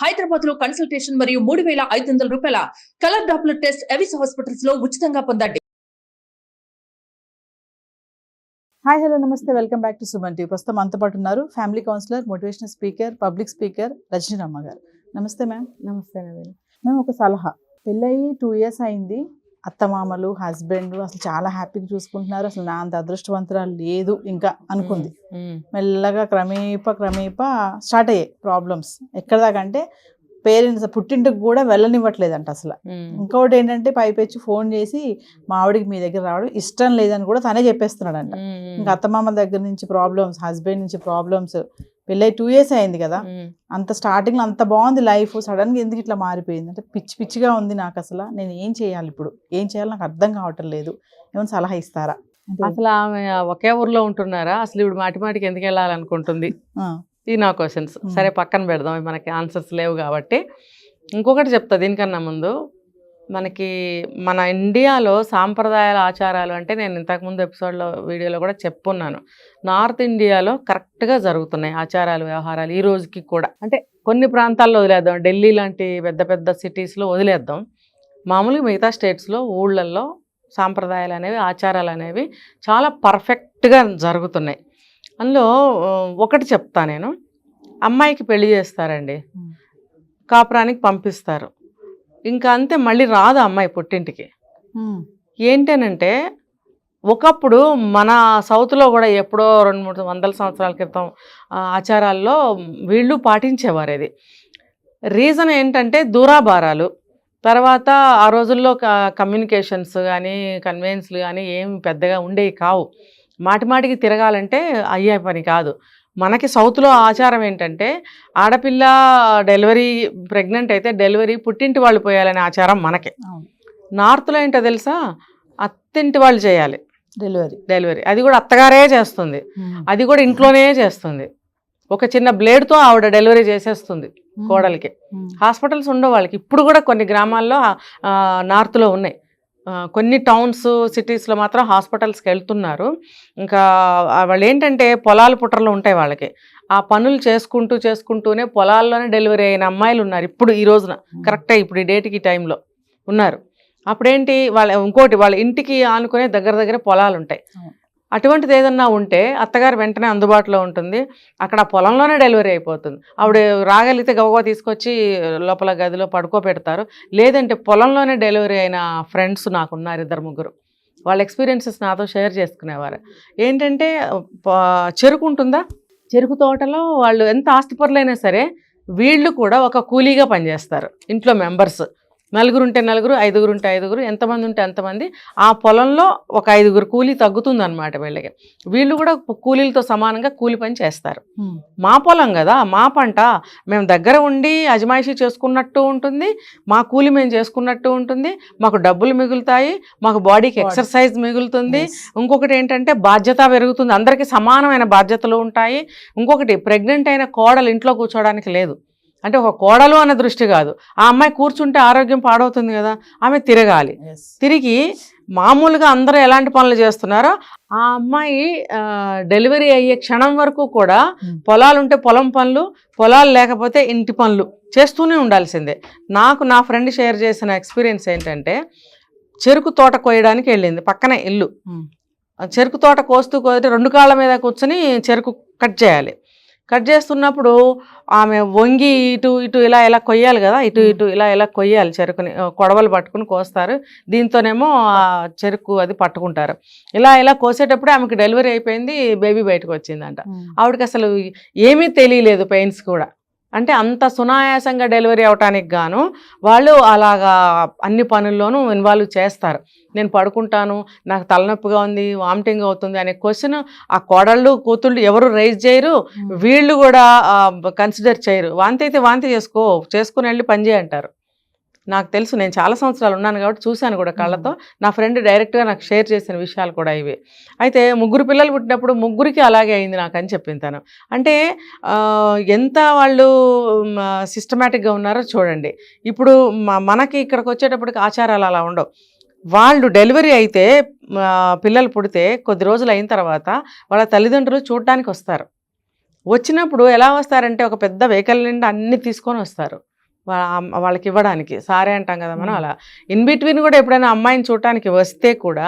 హైదరాబాద్ లో కన్సల్టేషన్ మరియు 3,500 రూపాయల colour Doppler test AVIS hospitals లో ఉచితంగా పొందండి. హాయ్ హలో నమస్తే welcome back to Suman TV. ప్రస్తుతం మనతో పాటు ఉన్నారు family counsellor, motivational speaker, public speaker Rajaniramma గారు. నమస్తే మ్యామ్. నమస్తే నవీన్. మ్యామ్, ఒక సలహా. పెళ్ళయి 2 years అయింది. అత్తమామలు, హస్బెండ్ అసలు చాలా హ్యాపీగా చూసుకుంటున్నారు. అసలు నా అంత అదృష్టవంతురాలు లేదు ఇంకా అనుకుంది. మెల్లగా క్రమేపా స్టార్ట్ అయ్యాయి ప్రాబ్లమ్స్. ఎక్కడ దాకా అంటే పేరెంట్స్ పుట్టింటికి కూడా వెళ్ళనివ్వట్లేదంట అసలు. ఇంకోటి ఏంటంటే పైపెచ్చి ఫోన్ చేసి మా ఆవిడికి మీ దగ్గర రావడం ఇష్టం లేదని కూడా తనే చెప్పేస్తున్నాడంట. ఇంకా అత్తమామల దగ్గర నుంచి ప్రాబ్లమ్స్, హస్బెండ్ నుంచి ప్రాబ్లమ్స్. పెళ్ళై 2 years అయింది కదా, అంత స్టార్టింగ్ లో అంత బాగుంది లైఫ్, సడన్ గా ఎందుకు ఇట్లా మారిపోయింది అంటే పిచ్చిగా ఉంది నాకు. అసలు నేను ఏం చేయాలి, ఇప్పుడు ఏం చేయాలి నాకు అర్థం కావటం లేదు. ఏమైనా సలహా ఇస్తారా? అసలు ఆమె ఒకే ఊర్లో ఉంటున్నారా? అసలు ఇప్పుడు మాటికి ఎందుకు వెళ్ళాలనుకుంటుంది? ఇది నా క్వశ్చన్స్. సరే పక్కన పెడదాం, మనకి ఆన్సర్స్ లేవు కాబట్టి. ఇంకొకటి చెప్తా దీనికన్నా ముందు. మనకి మన ఇండియాలో సాంప్రదాయాల ఆచారాలు అంటే నేను ఇంతకుముందు ఎపిసోడ్లో వీడియోలో కూడా చెప్పున్నాను. నార్త్ ఇండియాలో కరెక్ట్గా జరుగుతున్నాయి ఆచారాలు, వ్యవహారాలు ఈ రోజుకి కూడా. అంటే కొన్ని ప్రాంతాల్లో వదిలేద్దాం, ఢిల్లీ లాంటి పెద్ద పెద్ద సిటీస్లో వదిలేద్దాం. మామూలుగా మిగతా స్టేట్స్లో, ఊళ్ళల్లో సాంప్రదాయాలు అనేవి, ఆచారాలు అనేవి చాలా పర్ఫెక్ట్గా జరుగుతున్నాయి. అందులో ఒకటి చెప్తా నేను. అమ్మాయికి పెళ్లి చేస్తారండి, కాపురానికి పంపిస్తారు, ఇంకా అంతే, మళ్ళీ రాదు అమ్మాయి పుట్టింటికి. ఏంటనంటే ఒకప్పుడు మన సౌత్లో కూడా ఎప్పుడో 200-300 సంవత్సరాల క్రితం ఆచారాల్లో వీళ్ళు పాటించేవారు. ఇది రీజన్ ఏంటంటే దూరాభారాలు. తర్వాత ఆ రోజుల్లో కమ్యూనికేషన్స్ కానీ కన్వెన్స్లు కానీ ఏమి పెద్దగా ఉండేవి కావు. మాటికి తిరగాలంటే అయ్యే పని కాదు. మనకి సౌత్లో ఆచారం ఏంటంటే ఆడపిల్ల డెలివరీ, ప్రెగ్నెంట్ అయితే డెలివరీ పుట్టింటి వాళ్ళు పోయాలనే ఆచారం మనకి. నార్త్లో ఏంటో తెలుసా, అత్తింటి వాళ్ళు చేయాలి డెలివరీ. అది కూడా అత్తగారే చేస్తుంది, అది కూడా ఇంట్లోనే చేస్తుంది. ఒక చిన్న బ్లేడ్తో ఆవిడ డెలివరీ చేసేస్తుంది కోడలికి. హాస్పిటల్స్ ఉండవు వాళ్ళకి. ఇప్పుడు కూడా కొన్ని గ్రామాల్లో నార్త్లో ఉన్నాయి. కొన్ని టౌన్స్, సిటీస్లో మాత్రం హాస్పిటల్స్కి వెళ్తున్నారు. ఇంకా వాళ్ళు ఏంటంటే పొలాలు పుట్టలు ఉంటాయి వాళ్ళకి. ఆ పనులు చేసుకుంటూనే పొలాల్లోనే డెలివరీ అయిన అమ్మాయిలు ఉన్నారు ఇప్పుడు ఈ రోజున. కరెక్టే, ఇప్పుడు ఈ డేట్కి టైంలో ఉన్నారు. అప్పుడేంటి ఇంకోటి వాళ్ళ ఇంటికి ఆనుకునే దగ్గర పొలాలు ఉంటాయి. అటువంటిది ఏదన్నా ఉంటే అత్తగారు వెంటనే అందుబాటులో ఉంటుంది. అక్కడ పొలంలోనే డెలివరీ అయిపోతుంది. ఆవిడ రాగలిగితే గబగబా తీసుకొచ్చి లోపల గదిలో పడుకోబెడతారు. లేదంటే పొలంలోనే డెలివరీ అయిన ఫ్రెండ్స్ నాకున్నారు 2-3. వాళ్ళ ఎక్స్పీరియన్సెస్ నాతో షేర్ చేసుకునేవారు. ఏంటంటే చెరుకు ఉంటుందా, చెరుకు తోటలో వాళ్ళు ఎంత ఆస్తిపరులైనా సరే వీళ్ళు కూడా ఒక కూలీగా పనిచేస్తారు. ఇంట్లో మెంబర్స్ 4 ఉంటే 4, 5 ఉంటే 5, ఎంతమంది ఉంటే అంతమంది. ఆ పొలంలో ఒక 5 కూలీ తగ్గుతుంది అనమాట వీళ్ళకి. వీళ్ళు కూడా కూలీలతో సమానంగా కూలి పని చేస్తారు. మా పొలం కదా, మా పంట, మేము దగ్గర ఉండి అజమాయిషీ చేసుకున్నట్టు ఉంటుంది, మా కూలి మేము చేసుకున్నట్టు ఉంటుంది, మాకు డబ్బులు మిగులుతాయి, మాకు బాడీకి ఎక్సర్సైజ్ మిగులుతుంది. ఇంకొకటి ఏంటంటే బాధ్యత పెరుగుతుంది, అందరికీ సమానమైన బాధ్యతలు ఉంటాయి. ఇంకొకటి, ప్రెగ్నెంట్ అయిన కోడలు ఇంట్లో కూర్చోడానికి లేదు. అంటే ఒక కోడలు అనే దృష్టి కాదు, ఆ అమ్మాయి కూర్చుంటే ఆరోగ్యం పాడవుతుంది కదా, ఆమె తిరగాలి. తిరిగి మామూలుగా అందరూ ఎలాంటి పనులు చేస్తున్నారో ఆ అమ్మాయి డెలివరీ అయ్యే క్షణం వరకు కూడా పొలాలు ఉంటే పొలం పనులు, పొలాలు లేకపోతే ఇంటి పనులు చేస్తూనే ఉండాల్సిందే. నాకు నా ఫ్రెండ్ షేర్ చేసిన ఎక్స్పీరియన్స్ ఏంటంటే, చెరుకు తోట కోయడానికి వెళ్ళింది, పక్కనే ఇల్లు. చెరుకు తోట కోస్తూ 2 కాళ్ళ మీద కూర్చొని చెరుకు కట్ చేయాలి. కట్ చేస్తున్నప్పుడు ఆమె వంగి ఇటు ఇలా కొయ్యాలి కదా, ఇటు ఇలా కొయ్యాలి చెరుకుని. కొడవలు పట్టుకుని కోస్తారు, దీంతోనేమో చెరుకు అది పట్టుకుంటారు. ఇలా కోసేటప్పుడే ఆమెకు డెలివరీ అయిపోయింది, బేబీ బయటకు వచ్చిందంట. ఆవిడకి అసలు ఏమీ తెలియలేదు, పెయిన్స్ కూడా. అంటే అంత సునాయాసంగా డెలివరీ అవటానికి గాను వాళ్ళు అలాగా అన్ని పనుల్లోనూ ఇన్వాల్వ్ చేస్తారు. నేను పడుకుంటాను, నాకు తలనొప్పిగా ఉంది, వామిటింగ్ అవుతుంది అనే క్వశ్చన్ ఆ కోడళ్ళు కూతుళ్ళు ఎవరు రైజ్ చేయరు, వీళ్ళు కూడా కన్సిడర్ చేయరు. వాంతి అయితే వాంతి చేసుకుని వెళ్ళి పని చేయంటారు. నాకు తెలుసు, నేను చాలా సంవత్సరాలు ఉన్నాను కాబట్టి చూశాను కూడా కళ్ళతో. నా ఫ్రెండ్ డైరెక్ట్గా నాకు షేర్ చేసిన విషయాలు కూడా ఇవి. అయితే 3 పిల్లలు పుట్టినప్పుడు 3కి అలాగే అయింది నాకు అని చెప్పింది తను. అంటే ఎంత వాళ్ళు సిస్టమేటిక్గా ఉన్నారో చూడండి. ఇప్పుడు మనకి ఇక్కడికి వచ్చేటప్పటికి ఆచారాలు అలా ఉండవు. వాళ్ళు డెలివరీ అయితే పిల్లలు పుడితే కొద్ది రోజులు అయిన తర్వాత వాళ్ళ తల్లిదండ్రులు చూడటానికి వస్తారు. వచ్చినప్పుడు ఎలా వస్తారంటే ఒక పెద్ద వెహికల్ నిండా అన్ని తీసుకొని వస్తారు వాళ్ళకి ఇవ్వడానికి, సారే అంటాం కదా మనం. అలా ఇన్ బిట్వీన్ కూడా ఎప్పుడైనా అమ్మాయిని చూడటానికి వస్తే కూడా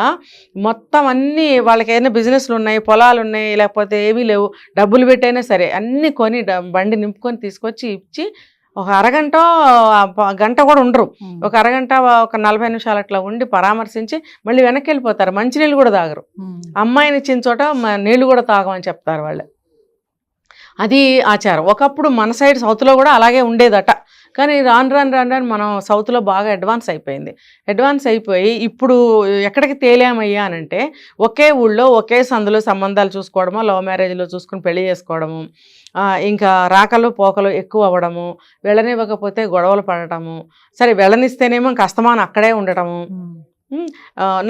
మొత్తం అన్నీ వాళ్ళకి ఏదైనా బిజినెస్లు ఉన్నాయి, పొలాలు ఉన్నాయి, లేకపోతే ఏమీ లేవు, డబ్బులు పెట్టైనా సరే అన్నీ కొని బండి నింపుకొని తీసుకొచ్చి ఇచ్చి ఒక అరగంట గంట కూడా ఉండరు, ఒక అరగంట ఒక 40 నిమిషాలు అట్లా ఉండి పరామర్శించి మళ్ళీ వెనక్కి వెళ్ళిపోతారు. మంచినీళ్ళు కూడా తాగరు, అమ్మాయిని ఇచ్చిన చోట నీళ్ళు కూడా తాగమని చెప్తారు వాళ్ళు. అది ఆచారం. ఒకప్పుడు మన సైడ్ సౌత్లో కూడా అలాగే ఉండేదట. కానీ రాను రాను రాను రాను మనం సౌత్లో బాగా అడ్వాన్స్ అయిపోయి ఇప్పుడు ఎక్కడికి తేలామయ్యా అనంటే ఒకే ఊళ్ళో ఒకే సందులో సంబంధాలు చూసుకోవడము, లవ్ మ్యారేజ్లో చూసుకుని పెళ్లి చేసుకోవడము, ఇంకా రాకలు పోకలు ఎక్కువ అవ్వడము, వెళ్ళనివ్వకపోతే గొడవలు పడటము, సరే వెళ్ళనిస్తేనేమో కష్టమాన అక్కడే ఉండటము.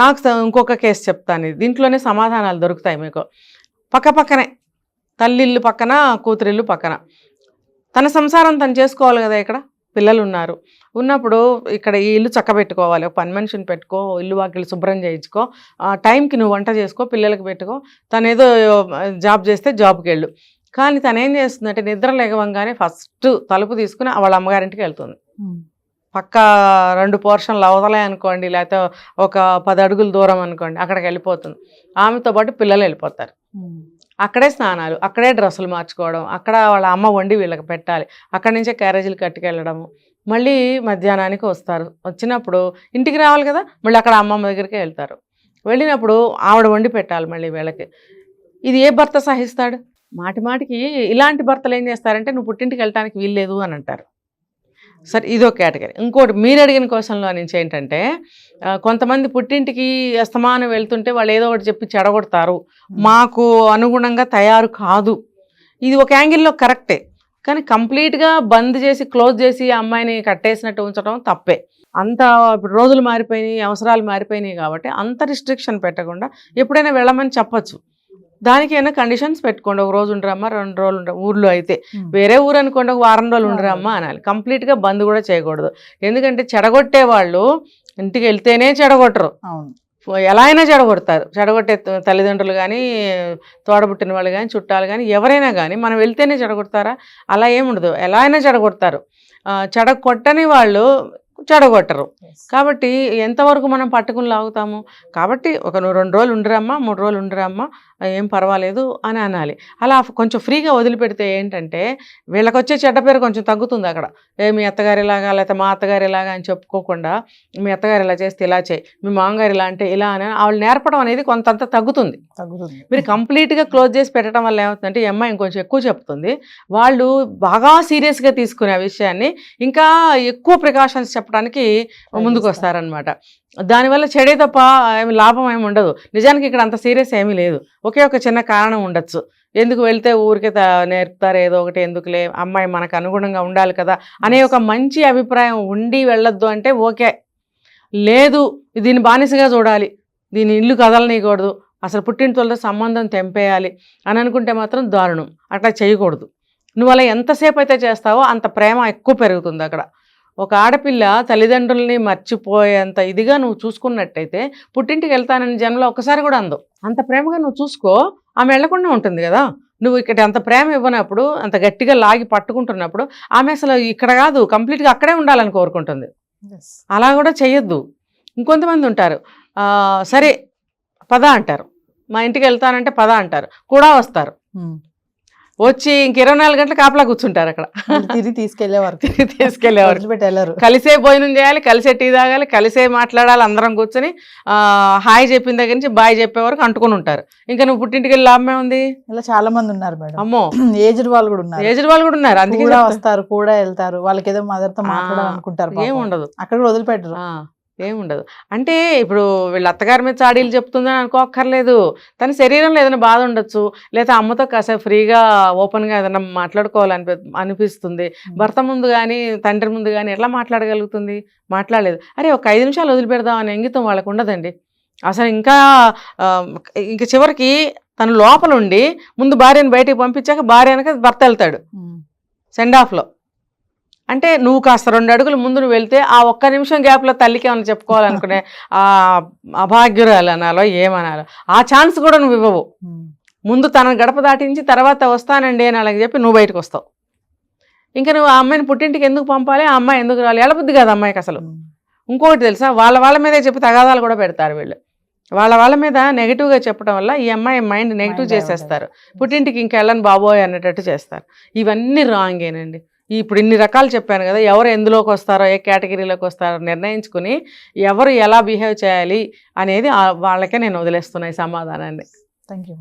నాకు ఇంకొక కేసు చెప్తాను, దీంట్లోనే సమాధానాలు దొరుకుతాయి మీకు. పక్కనే తల్లిల్లు పక్కన కూతురిల్లు పక్కన, తన సంసారం తను చేసుకోవాలి కదా, ఇక్కడ పిల్లలు ఉన్నప్పుడు ఇక్కడ ఈ ఇల్లు చక్కబెట్టుకోవాలి, ఒక పని మనిషిని పెట్టుకో, ఇల్లు వాకిళ్ళు శుభ్రం చేయించుకో, టైంకి నువ్వు వంట చేసుకో, పిల్లలకి పెట్టుకో, తను ఏదో జాబ్ చేస్తే జాబ్కి వెళ్ళు. కానీ తను ఏం చేస్తుందంటే నిద్ర లేగవంగానే ఫస్ట్ తలుపు తీసుకుని వాళ్ళ అమ్మగారింటికి వెళ్తుంది. పక్క 2 పోర్షన్లు అవతలే అనుకోండి, లేకపోతే ఒక 10 అడుగుల దూరం అనుకోండి, అక్కడికి వెళ్ళిపోతుంది. ఆమెతో పాటు పిల్లలు వెళ్ళిపోతారు. అక్కడే స్నానాలు, అక్కడే డ్రెస్సులు మార్చుకోవడం, అక్కడ వాళ్ళ అమ్మ వండి వీళ్ళకి పెట్టాలి, అక్కడి నుంచే క్యారేజీలు కట్టుకెళ్ళడము. మళ్ళీ మధ్యాహ్నానికి వస్తారు, వచ్చినప్పుడు ఇంటికి రావాలి కదా, మళ్ళీ అక్కడ అమ్మమ్మ దగ్గరికి వెళ్తారు. వెళ్ళినప్పుడు ఆవిడ వండి పెట్టాలి మళ్ళీ వీళ్ళకి. ఇది ఏ భర్త సహిస్తాడు? మాటికి ఇలాంటి భర్తలు ఏం చేస్తారంటే నువ్వు పుట్టింటికి వెళ్ళటానికి వీల్లేదు అని అంటారు. సరే, ఇదో కేటగిరీ. ఇంకోటి మీరు అడిగిన క్వశ్చన్లో నుంచి ఏంటంటే కొంతమంది పుట్టింటికి అస్తమానం వెళ్తుంటే వాళ్ళు ఏదో ఒకటి చెప్పి చెడగొడతారు, మాకు అనుగుణంగా తయారు కాదు. ఇది ఒక యాంగిల్లో కరెక్టే, కానీ కంప్లీట్గా బంద్ చేసి క్లోజ్ చేసి అమ్మాయిని కట్టేసినట్టు ఉంచడం తప్పే. అంత ఇప్పుడు రోజులు మారిపోయినాయి, అవసరాలు మారిపోయినాయి కాబట్టి అంత రిస్ట్రిక్షన్ పెట్టకుండా ఎప్పుడైనా వెళ్ళమని చెప్పచ్చు. దానికి ఏమైనా కండిషన్స్ పెట్టుకోండి, 1 రోజు ఉండరమ్మా, 2 రోజులు ఉండరు. ఊర్లో అయితే వేరే ఊరు అనుకోండి, 1 వారం రోజులు ఉండరమ్మా అనాలి. కంప్లీట్గా బంద్ కూడా చేయకూడదు. ఎందుకంటే చెడగొట్టే వాళ్ళు ఇంటికి వెళ్తేనే చెడగొట్టరు, ఎలా అయినా చెడగొడతారు. చెడగొట్టే తల్లిదండ్రులు కానీ, తోడబుట్టిన వాళ్ళు కానీ, చుట్టాలు కానీ, ఎవరైనా కానీ మనం వెళ్తేనే చెడగొడతారా? అలా ఏముండదు, ఎలా అయినా చెడగొడతారు. చెడగొట్టని వాళ్ళు చెడగొట్టరు. కాబట్టి ఎంతవరకు మనం పట్టుకుని లాగుతాము? కాబట్టి నువ్వు 2 రోజులు ఉండరమ్మా, 3 రోజులు ఉండరమ్మా, ఏం పర్వాలేదు అని అనాలి. అలా కొంచెం ఫ్రీగా వదిలిపెడితే ఏంటంటే వీళ్ళకి వచ్చే చెడ్డ పేరు కొంచెం తగ్గుతుంది. అక్కడ మీ అత్తగారిలాగా లేకపోతే మా అత్తగారిలాగా అని చెప్పుకోకుండా మీ అత్తగారు ఇలా చేస్తే ఇలా చేయి, మీ మామగారు ఇలా అంటే ఇలా అని వాళ్ళు నేర్పడం అనేది కొంతంత తగ్గుతుంది. మీరు కంప్లీట్గా క్లోజ్ చేసి పెట్టడం వల్ల ఏమవుతుందంటే ఈ అమ్మాయి ఇంకొంచెం ఎక్కువ చెప్తుంది, వాళ్ళు బాగా సీరియస్గా తీసుకునే ఆ విషయాన్ని ఇంకా ఎక్కువ ప్రికాషన్స్ చెప్పడానికి ముందుకు వస్తారనమాట. దానివల్ల చెడే తప్ప లాభం ఏమి ఉండదు. నిజానికి ఇక్కడ అంత సీరియస్ ఏమీ లేదు, ఒకే ఒక చిన్న కారణం ఉండొచ్చు. ఎందుకు వెళ్తే ఊరికే నేర్పుతారు ఏదో ఒకటి, ఎందుకులే, అమ్మాయి మనకు అనుగుణంగా ఉండాలి కదా అనే ఒక మంచి అభిప్రాయం ఉండి వెళ్ళొద్దు అంటే ఓకే. లేదు దీన్ని బానిసగా చూడాలి, దీని ఇల్లు కదలనీయకూడదు, అసలు పుట్టింటితో సంబంధం తెంపేయాలి అని అనుకుంటే మాత్రం దారుణం. అట్లా చేయకూడదు. నువ్వు అలా ఎంతసేపు అయితే చేస్తావో అంత ప్రేమ ఎక్కువ పెరుగుతుంది అక్కడ. ఒక ఆడపిల్ల తల్లిదండ్రుల్ని మర్చిపోయేంత ఇదిగా నువ్వు చూసుకున్నట్టయితే పుట్టింటికి వెళ్తానని జన్మలో ఒక్కసారి కూడా అందు. అంత ప్రేమగా నువ్వు చూసుకో, ఆమె వెళ్లకుండా ఉంటుంది కదా. నువ్వు ఇక్కడ అంత ప్రేమ ఇవ్వనప్పుడు, అంత గట్టిగా లాగి పట్టుకుంటున్నప్పుడు ఆమె అసలు ఇక్కడ కాదు కంప్లీట్గా అక్కడే ఉండాలని కోరుకుంటుంది. అలా కూడా చేయొద్దు. ఇంకొంతమంది ఉంటారు, సరే పద అంటారు, మా ఇంటికి వెళ్తానంటే పద అంటారు, కూడా వస్తారు, వచ్చి ఇంక 24 గంటలు కాపలా కూర్చుంటారు అక్కడ. తిరిగి తీసుకెళ్లేవారు కలిసే భోజనం చేయాలి, కలిసే టీ తాగాలి, కలిసే మాట్లాడాలి, అందరం కూర్చొని హాయ్ చెప్పిన దగ్గర నుంచి బాయ్ చెప్పే వరకు అంటుకుని ఉంటారు. ఇంకా నువ్వు పుట్టింటికి వెళ్ళి లాభమే ఉంది? ఇలా చాలా మంది ఉన్నారు మేడం. అమ్మో, ఏజ్డ్ వాళ్ళు కూడా ఉన్నారు. అందుకే వస్తారు, కూడా వెళ్తారు, వాళ్ళకి ఏదో మదర్తో మాట్లాడాలనుకుంటారు, ఏముండదు అక్కడ కూడా వదిలిపెట్టరు, ఏముండదు. అంటే ఇప్పుడు వీళ్ళ అత్తగారి మీద చాడీలు చెప్తుందని అనుకోక్కర్లేదు, తన శరీరంలో ఏదైనా బాధ ఉండొచ్చు, లేదా అమ్మతో కాసేపు ఫ్రీగా ఓపెన్గా ఏదైనా అనిపిస్తుంది. భర్త ముందు కానీ తండ్రి ముందు కానీ ఎట్లా మాట్లాడగలుగుతుంది? మాట్లాడలేదు. అరే ఒక 5 నిమిషాలు వదిలిపెడదాం అనే ఇంగితం వాళ్ళకు ఉండదండి అసలు. ఇంకా చివరికి తను లోపల ఉండి ముందు భార్యను బయటికి పంపించాక భార్య వెనక భర్త వెళ్తాడు సెండ్ ఆఫ్లో. అంటే నువ్వు కాస్త 2 అడుగులు ముందు నువ్వు వెళ్తే ఆ 1 నిమిషం గ్యాప్లో తల్లికి ఏమైనా చెప్పుకోవాలనుకునే అభాగ్యురాలు అనాలో ఏమనాలో ఆ ఛాన్స్ కూడా నువ్వు ఇవ్వవు. ముందు తన గడప దాటించి తర్వాత వస్తానండి అని అలాగే చెప్పి నువ్వు బయటకు వస్తావు. ఇంకా నువ్వు ఆ అమ్మాయిని పుట్టింటికి ఎందుకు పంపాలి, ఆ అమ్మాయి ఎందుకు రావాలి, ఎలబుద్ధి కాదు అమ్మాయికి అసలు. ఇంకొకటి తెలుసా, వాళ్ళ మీదే చెప్పి తగాదాలు కూడా పెడతారు వీళ్ళు. వాళ్ళ మీద నెగిటివ్గా చెప్పడం వల్ల ఈ అమ్మాయి మైండ్ నెగిటివ్ చేసేస్తారు. పుట్టింటికి ఇంకా వెళ్ళని బాబోయ్ అనేటట్టు చేస్తారు. ఇవన్నీ రాంగేనండి. ఇప్పుడు ఇన్ని రకాలు చెప్పాను కదా, ఎవరు ఎందులోకి వస్తారో ఏ కేటగిరీలోకి వస్తారో నిర్ణయించుకుని ఎవరు ఎలా బిహేవ్ చేయాలి అనేది వాళ్ళకే నేను వదిలేస్తున్నా ఈ సమాధానాన్ని. Thank you.